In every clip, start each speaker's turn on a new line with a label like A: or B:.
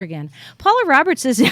A: Again. Paula Roberts is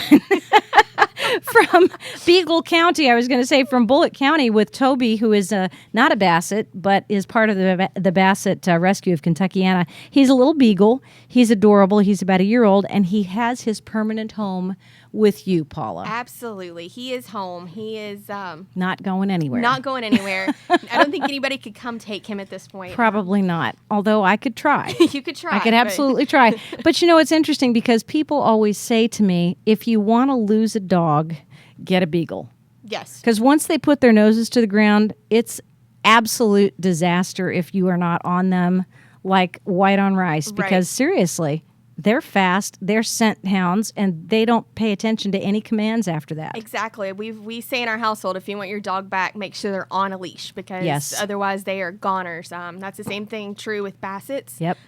A: from Beagle County. I was going to say from Bullitt County with Toby, who is not a Basset, but is part of the Basset Rescue of Kentuckiana. He's a little beagle. He's adorable. He's about a year old, and he has his permanent home with you, Paula.
B: Absolutely. He is home. He is
A: not going anywhere.
B: Not going anywhere. I don't think anybody could come take him at this point.
A: Probably not, although I could try.
B: You could try.
A: I could absolutely try. But you know, it's interesting because people always say to me, if you want to lose a dog, get a beagle.
B: Yes.
A: Because once they put their noses to the ground, it's absolute disaster if you are not on them like white on rice. Because seriously, they're fast, they're scent hounds, and they don't pay attention to any commands after that.
B: Exactly. We say in our household, if you want your dog back, make sure they're on a leash because otherwise they are goners. That's the same thing true with Bassets.
A: Yep.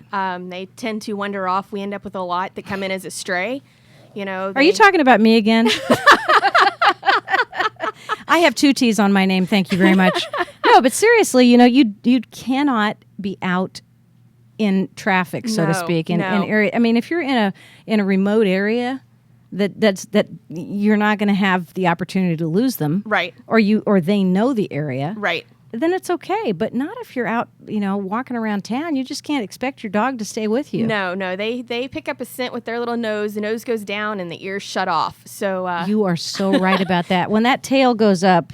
B: They tend to wander off. We end up with a lot that come in as a stray. You know.
A: Are you talking about me again? I have 2 T's on my name. Thank you very much. No, but seriously, you know, you cannot be out in traffic, so to speak, in area. I mean, if you're in a remote area, that you're not going to have the opportunity to lose them,
B: right?
A: Or they know the area,
B: right?
A: Then it's okay. But not if you're out, you know, walking around town. You just can't expect your dog to stay with you.
B: No, they pick up a scent with their little nose. The nose goes down and the ears shut off. So
A: you are so right about that. When that tail goes up,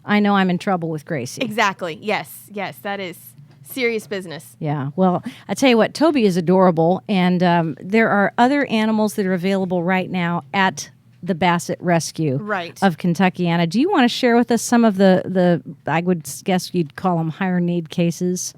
A: I know I'm in trouble with Gracie.
B: Exactly. Yes, that is serious business.
A: Yeah. Well, I tell you what, Toby is adorable, and there are other animals that are available right now at the Basset Rescue of Kentuckiana. Do you want to share with us some of the I would guess you'd call them higher need cases?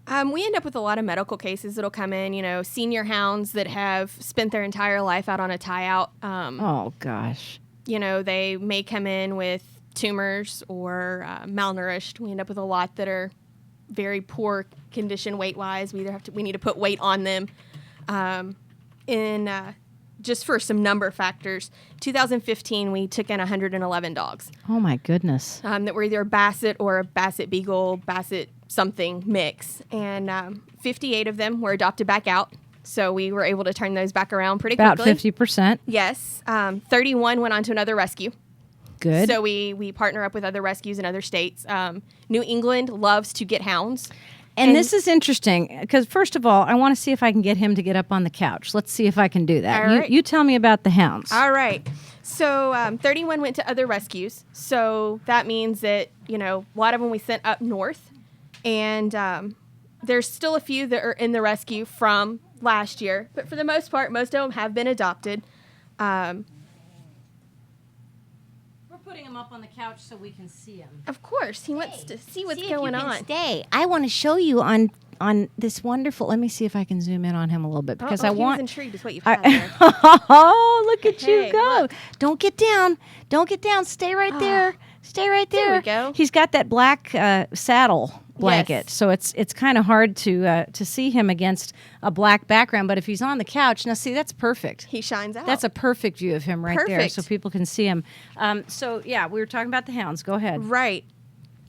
B: We end up with a lot of medical cases that'll come in, you know, senior hounds that have spent their entire life out on a tie-out.
A: Oh, gosh. You
B: know, they may come in with tumors or malnourished. We end up with a lot that are very poor condition weight-wise. We need to put weight on them. Just for some number factors, 2015 we took in 111 dogs.
A: Oh my goodness!
B: That were either a Basset or a Basset Beagle, Basset something mix, and 58 of them were adopted back out. So we were able to turn those back around pretty quickly.
A: About 50%.
B: Yes. 31 went on to another rescue.
A: Good.
B: So we partner up with other rescues in other states. New England loves to get hounds.
A: And this is interesting because, first of all, I want to see if I can get him to get up on the couch. Let's see if I can do that.
B: All right.
A: You tell me about the hounds.
B: All right. So 31 went to other rescues. So that means that, you know, a lot of them we sent up north. And there's still a few that are in the rescue from last year. But for the most part, most of them have been adopted.
A: Putting him up on the couch so we can see him.
B: Of course, he wants to see what's going on.
A: Stay. I want to show you on this wonderful. Let me see if I can zoom in on him a little bit because I want.
B: He was intrigued with what you've had there.
A: Oh, look at you go!
B: Look.
A: Don't get down. Don't get down. Stay right there. Stay right there.
B: There we go.
A: He's got that black saddle blanket,
B: yes.
A: so it's kind of hard to see him against a black background. But if he's on the couch, now see, that's perfect.
B: He shines out.
A: That's a perfect view of him right there, so people can see him. So yeah, we were talking about the hounds. Go ahead.
B: Right.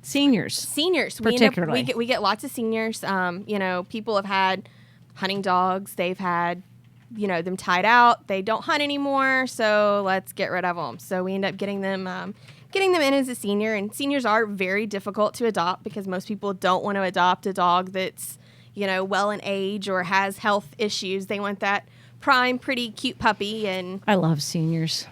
A: Seniors,
B: particularly. We get lots of seniors. You know, people have had hunting dogs. They've had, you know, them tied out. They don't hunt anymore, so let's get rid of them. So we end up getting them in as a senior, and seniors are very difficult to adopt because most people don't want to adopt a dog that's, you know, well in age or has health issues. They want that prime, pretty, cute puppy. And
A: I love seniors.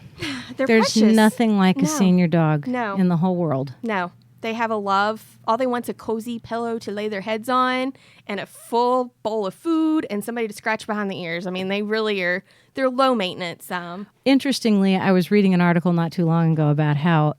B: There's
A: precious. Nothing like a senior dog in the whole world.
B: No. They have a love. All they want's a cozy pillow to lay their heads on and a full bowl of food and somebody to scratch behind the ears. I mean, they really are, they're low maintenance.
A: Interestingly, I was reading an article not too long ago about how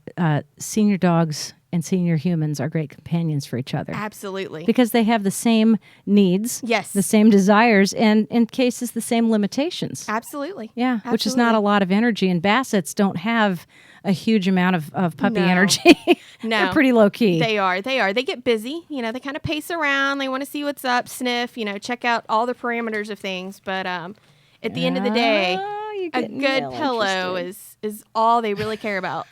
A: senior dogs and senior humans are great companions for each other.
B: Absolutely.
A: Because they have the same needs,
B: yes,
A: the same desires, and in cases, the same limitations.
B: Absolutely.
A: Yeah,
B: Absolutely.
A: Which is not a lot of energy. And Bassets don't have a huge amount of puppy energy.
B: No.
A: They're pretty low key.
B: They are. They get busy. You know, they kind of pace around. They want to see what's up, sniff, you know, check out all the parameters of things. But at the end of the day, a good pillow is all they really care about.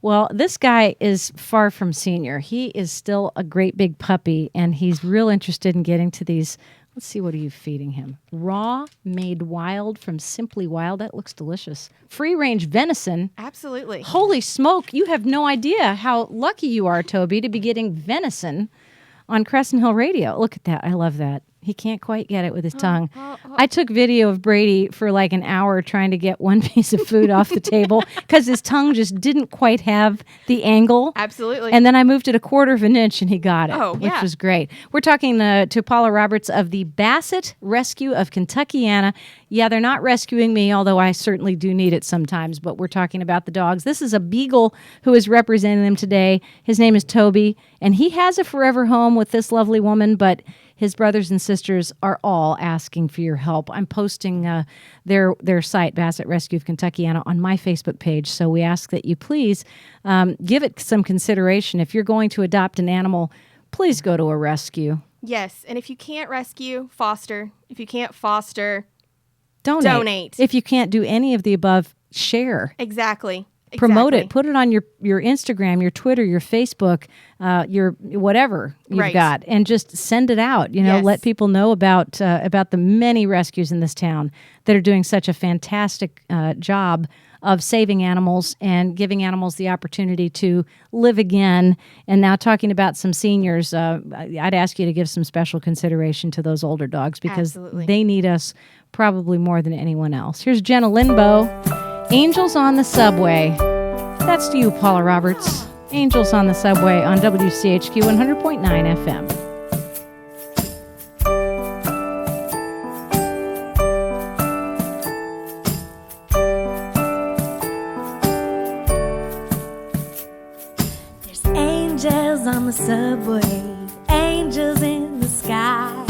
A: Well, this guy is far from senior. He is still a great big puppy, and he's real interested in getting to these Let's see, what are you feeding him? Raw, made wild from Simply Wild. That looks delicious. Free-range venison.
B: Absolutely.
A: Holy smoke, you have no idea how lucky you are, Toby, to be getting venison on Crescent Hill Radio. Look at that. I love that. He can't quite get it with his tongue. I took video of Brady for like an hour trying to get one piece of food off the table because his tongue just didn't quite have the angle.
B: Absolutely.
A: And then I moved it a quarter of an inch and he got it,
B: yeah.
A: which was great. We're talking to Paula Roberts of the Basset Rescue of Kentuckiana. Yeah, they're not rescuing me, although I certainly do need it sometimes, but we're talking about the dogs. This is a beagle who is representing them today. His name is Toby, and he has a forever home with this lovely woman, but his brothers and sisters are all asking for your help. I'm posting their site, Basset Rescue of Kentuckiana, on my Facebook page. So we ask that you please give it some consideration. If you're going to adopt an animal, please go to a rescue.
B: Yes, and if you can't rescue, foster. If you can't foster,
A: donate. If you can't do any of the above, share.
B: Exactly.
A: Promote it. Put it on your Instagram, your Twitter, your Facebook, your whatever you've got, and just send it out. Let people know about the many rescues in this town that are doing such a fantastic job of saving animals and giving animals the opportunity to live again. And now talking about some seniors, I'd ask you to give some special consideration to those older dogs because they need us probably more than anyone else. Here's Jenna Linbo. Angels on the Subway. That's to you, Paula Roberts. Angels on the Subway on WCHQ 100.9 FM.
C: There's angels on the subway, angels in the sky,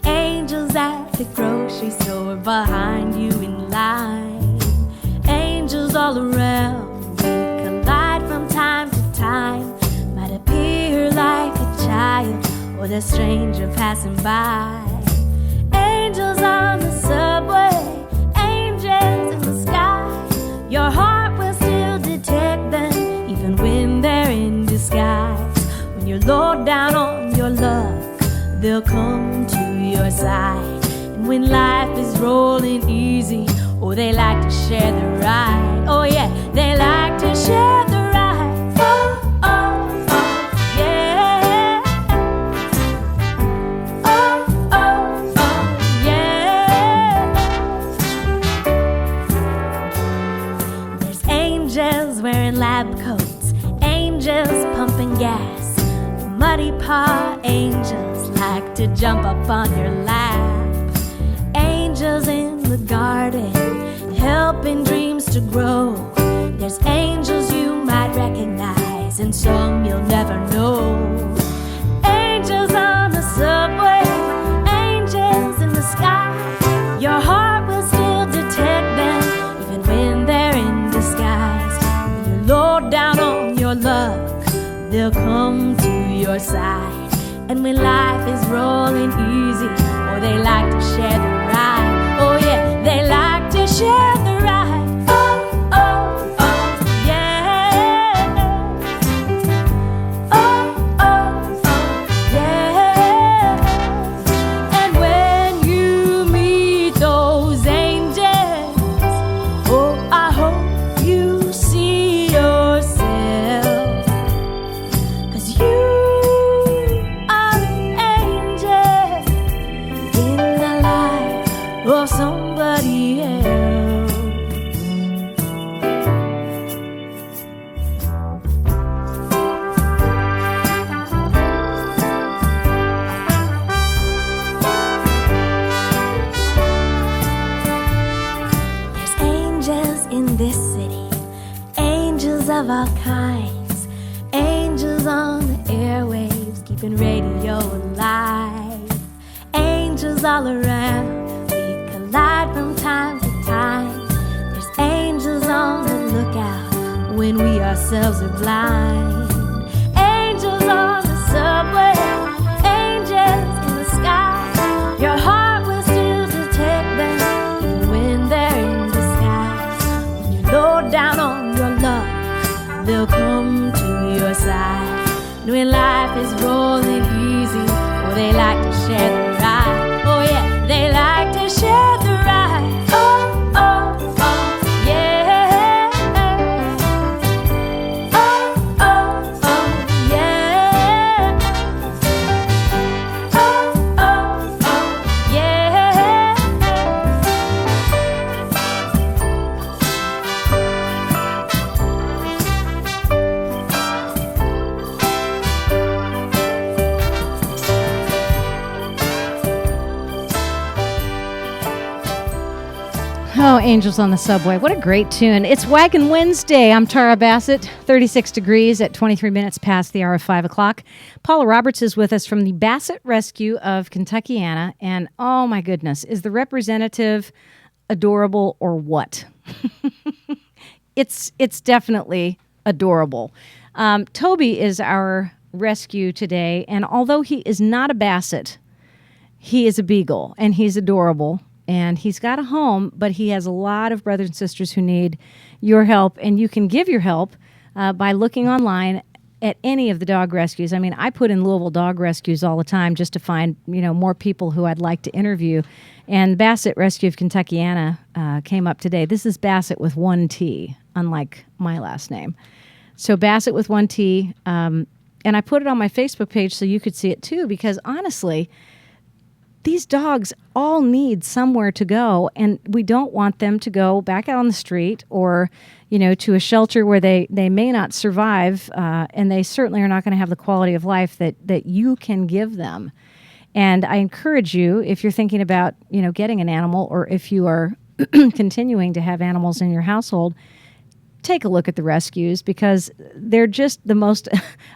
C: angels at the grocery store behind you in line. Angels all around, we collide from time to time. Might appear like a child or the stranger passing by. Angels on the subway, angels in the sky. Your heart will still detect them, even when they're in disguise. When you're low down on your luck, they'll come to your side. And when life is rolling easy, oh, they like to share the ride. Oh, yeah, they like to share the ride. Oh, oh, oh, yeah. Oh, oh, oh, yeah. There's angels wearing lab coats, angels pumping gas. Muddy paw angels like to jump up on your lap. Angels in the garden, helping dreams to grow. There's angels you might recognize and some you'll never know. Angels on the subway, angels in the sky. Your heart will still detect them, even when they're in disguise. When you're low down on your luck, they'll come to your side. And when life is rolling easy, oh, they like to share the ride. Oh, yeah, they like to share the ride. Oh, oh, oh, yeah. Oh, oh, oh, yeah. And when you meet those angels, oh, I hope you see yourself. 'Cause you are an angel in the life of somebody else. There's angels in this city, angels of all kinds, angels on the airwaves, keeping radio alive, angels all around, we collide from time to time. There's angels on the lookout when we ourselves are blind. Angels on the subway, angels in the sky. Your heart will still detect them, even when they're in disguise. When you're low down on your luck, they'll come to your side. And when life is rolling easy, oh, they like to share the ride. Oh,
A: Angels on the Subway. What a great tune. It's Waggin' Wednesday. I'm Tara Bassett, 36 degrees at 23 minutes past the hour of 5 o'clock. Paula Roberts is with us from the Basset Rescue of Kentuckiana. And oh my goodness, is the representative adorable or what? It's definitely adorable. Toby is our rescue today. And although he is not a Basset, he is a Beagle and he's adorable. And he's got a home, but he has a lot of brothers and sisters who need your help. And you can give your help by looking online at any of the dog rescues. I mean, I put in Louisville dog rescues all the time just to find, more people who I'd like to interview. And Basset Rescue of Kentuckiana came up today. This is Basset with one T, unlike my last name. So Basset with one T. And I put it on my Facebook page so you could see it too, because honestly, these dogs all need somewhere to go, and we don't want them to go back out on the street or, to a shelter where they may not survive, and they certainly are not going to have the quality of life that you can give them. And I encourage you, if you're thinking about, getting an animal, or if you are continuing to have animals in your household, take a look at the rescues, because they're just the most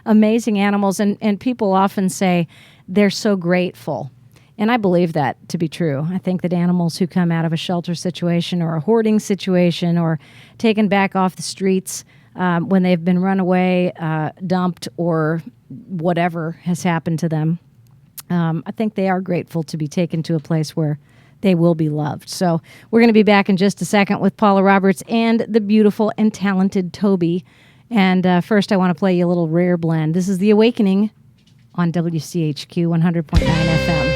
A: amazing animals, and people often say they're so grateful. And I believe that to be true. I think that animals who come out of a shelter situation or a hoarding situation or taken back off the streets when they've been run away, dumped, or whatever has happened to them, I think they are grateful to be taken to a place where they will be loved. So we're going to be back in just a second with Paula Roberts and the beautiful and talented Toby. And first I want to play you a little Rare Blend. This is The Awakening on WCHQ 100.9 FM.